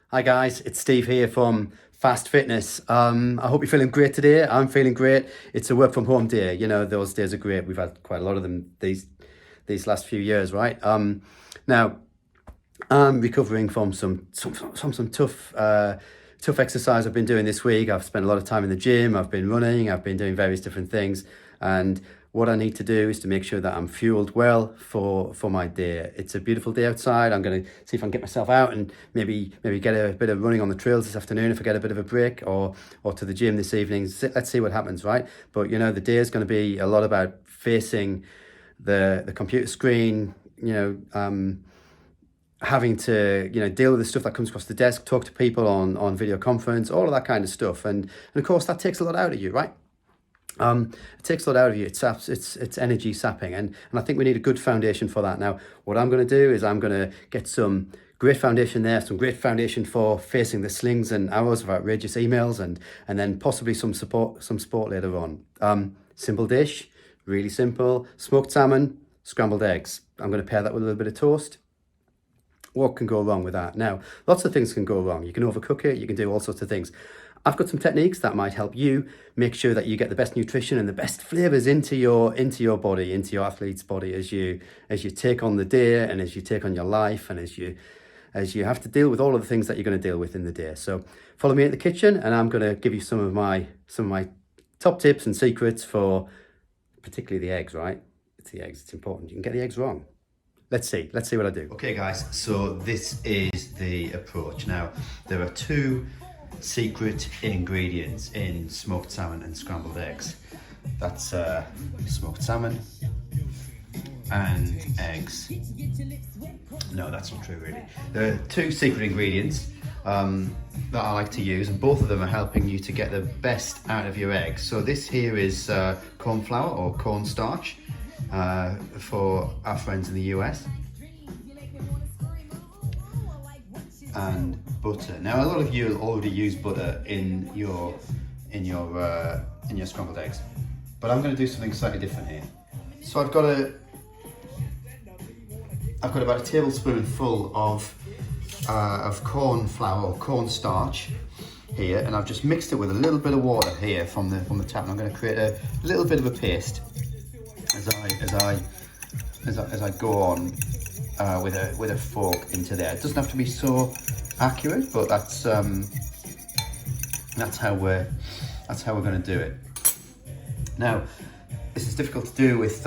Hi guys, it's Steve here from Fast Fitness. I hope you're feeling great today. I'm feeling great. It's a work from home day. You know, those days are great. We've had quite a lot of them these last few years, right? Now I'm recovering from some tough exercise I've been doing this week. I've spent a lot of time in the gym. I've been running. I've been doing various different things, and what I need to do is to make sure that I'm fueled well for my day. It's a beautiful day outside. I'm going to see if I can get myself out and maybe get a bit of running on the trails this afternoon if I get a bit of a break, or to the gym this evening. Let's see what happens, right? But you know, the day is going to be a lot about facing the computer screen. Having to deal with the stuff that comes across the desk, talk to people on video conference, all of that kind of stuff, and of course that takes a lot out of you, right? It takes a lot out of you. It's energy sapping, and I think we need a good foundation for that. Now, what I'm going to do is I'm going to get some great foundation there, some great foundation for facing the slings and arrows of outrageous emails, and then possibly some sport later on. Simple dish, really simple: smoked salmon, scrambled eggs. I'm going to pair that with a little bit of toast. What can go wrong with that? Now, lots of things can go wrong. You can overcook it, you can do all sorts of things. I've got some techniques that might help you make sure that you get the best nutrition and the best flavors into your body, into your athlete's body as you take on the day, and as you take on your life, and as you have to deal with all of the things that you're going to deal with in the day. So follow me in the kitchen, and I'm going to give you some of my top tips and secrets for particularly the eggs, right? It's the eggs, it's important. You can get the eggs wrong. Let's see what I do. Okay guys, so this is the approach. Now, there are two secret ingredients in smoked salmon and scrambled eggs. That's smoked salmon and eggs. No, that's not true really. There are two secret ingredients that I like to use, and both of them are helping you to get the best out of your eggs. So this here is corn flour or cornstarch. For our friends in the US, and butter. Now, a lot of you already use butter in your scrambled eggs, but I'm going to do something slightly different here. So I've got about a tablespoonful of corn flour or cornstarch here, and I've just mixed it with a little bit of water here from the tap, and I'm going to create a little bit of a paste as I go on with a fork into there. It doesn't have to be so accurate, but that's how we're going to do it. Now, this is difficult to do with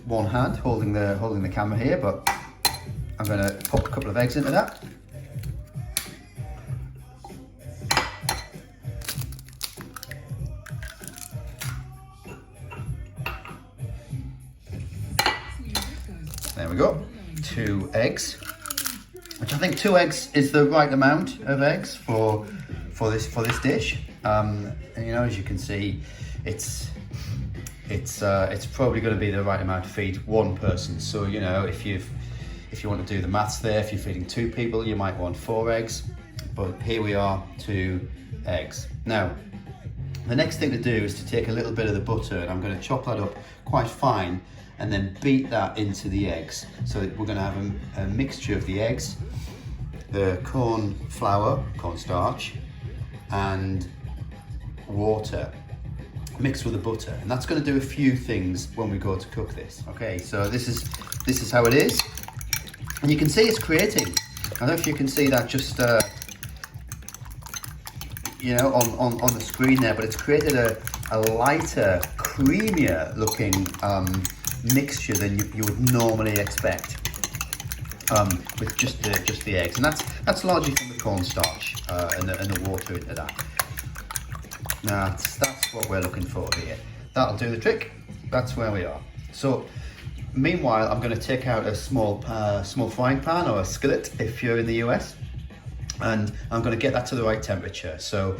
one hand holding the camera here, but I'm going to pop a couple of eggs into that. There we go, 2 eggs, which I think 2 eggs is the right amount of eggs for this dish. And you know, as you can see, it's probably going to be the right amount to feed one person. So you know, if you want to do the maths there, if you're feeding 2 people, you might want 4 eggs. But here we are, 2 eggs. Now, the next thing to do is to take a little bit of the butter, and I'm going to chop that up quite fine, and then beat that into the eggs. So we're going to have a mixture of the eggs, the corn flour, cornstarch, and water mixed with the butter, and that's going to do a few things when we go to cook this. Okay, so this is how it is, and you can see it's creating. I don't know if you can see that just you know, on the screen there, but it's created a lighter, creamier looking mixture than you would normally expect with just the eggs, and that's largely from the cornstarch and the water into that. Now that's what we're looking for here. That'll do the trick. That's where we are. So meanwhile, I'm going to take out a small frying pan or a skillet if you're in the US, and I'm going to get that to the right temperature. So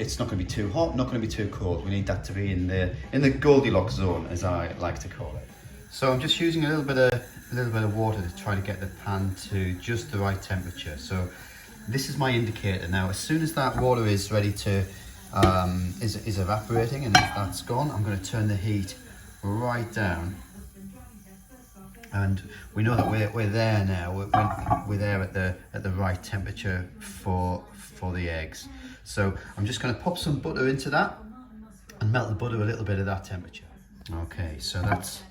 it's not going to be too hot, not going to be too cold. We need that to be in the Goldilocks zone, as I like to call it. So I'm just using a little bit of water to try to get the pan to just the right temperature. So this is my indicator. Now, as soon as that water is ready to is evaporating, and if that's gone, I'm going to turn the heat right down And we know that we're there now. We're there at the right temperature for the eggs. So I'm just going to pop some butter into that and melt the butter a little bit at that temperature. Okay, so that's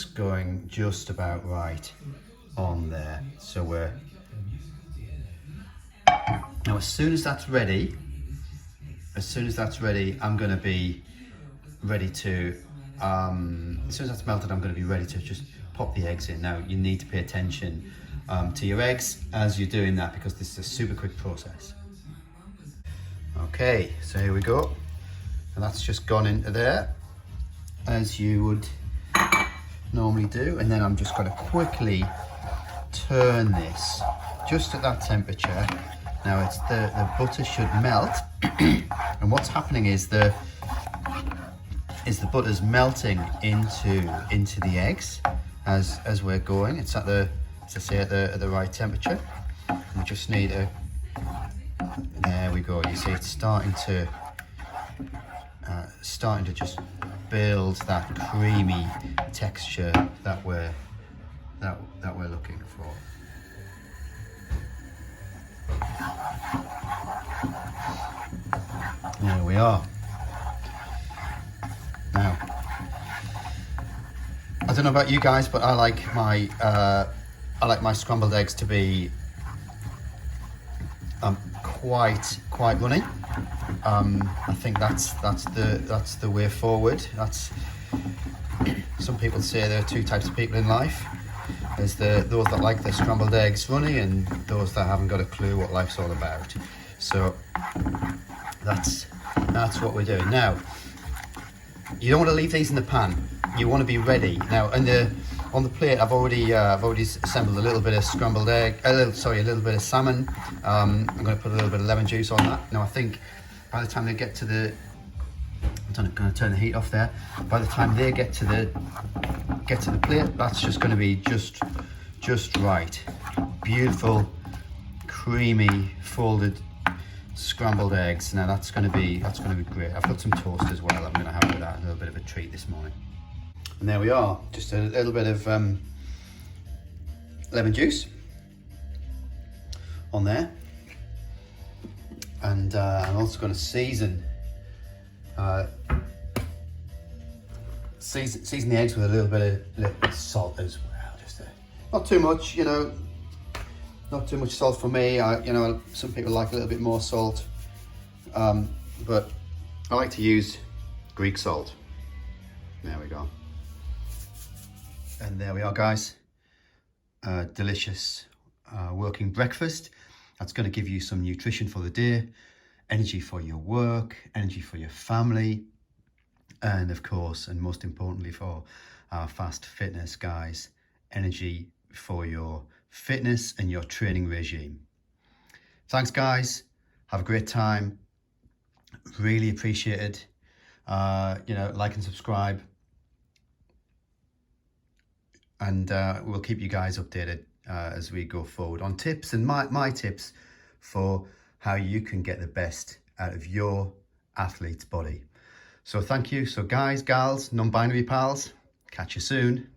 going just about right on there. So now as soon as that's ready, I'm going to be ready to, as soon as that's melted, I'm going to be ready to just pop the eggs in. Now you need to pay attention to your eggs as you're doing that, because this is a super quick process. Okay, so here we go. And that's just gone into there, as you would normally do. And then I'm just going to quickly turn this just at that temperature. Now it's the butter should melt. And what's happening is the butter's melting into the eggs as we're going. It's at the, as I say, at the right temperature. We just need a, there we go. You see it's starting to just build that creamy texture that we're looking for. There we are. Now, I don't know about you guys, but I like my scrambled eggs to be quite runny. I think that's the way forward. That's, some people say there are two types of people in life. There's those that like their scrambled eggs runny, and those that haven't got a clue what life's all about. So that's what we're doing now. You don't want to leave these in the pan. You want to be ready now. And on the plate, I've already assembled a little bit of scrambled egg, a little bit of salmon. I'm going to put a little bit of lemon juice on that. Now I think by the time they get to the, I'm going to turn the heat off there. By the time they get to the plate, that's just going to be just right. Beautiful, creamy, folded scrambled eggs. Now that's going to be great. I've got some toast as well. I'm going to have with that, a little bit of a treat this morning. And there we are, just a little bit of lemon juice on there, and I'm also going to season the eggs with a little bit of salt as well. Just not too much, you know. Not too much salt for me. You know, some people like a little bit more salt, but I like to use Greek salt. There we go. And there we are, guys. Delicious working breakfast. That's going to give you some nutrition for the day, energy for your work, energy for your family, and of course, and most importantly for our fast fitness guys, energy for your fitness and your training regime. Thanks, guys. Have a great time. Really appreciate it. You know, like and subscribe. And we'll keep you guys updated as we go forward on tips and my tips for how you can get the best out of your athlete's body. So thank you. So guys, gals, non-binary pals, catch you soon.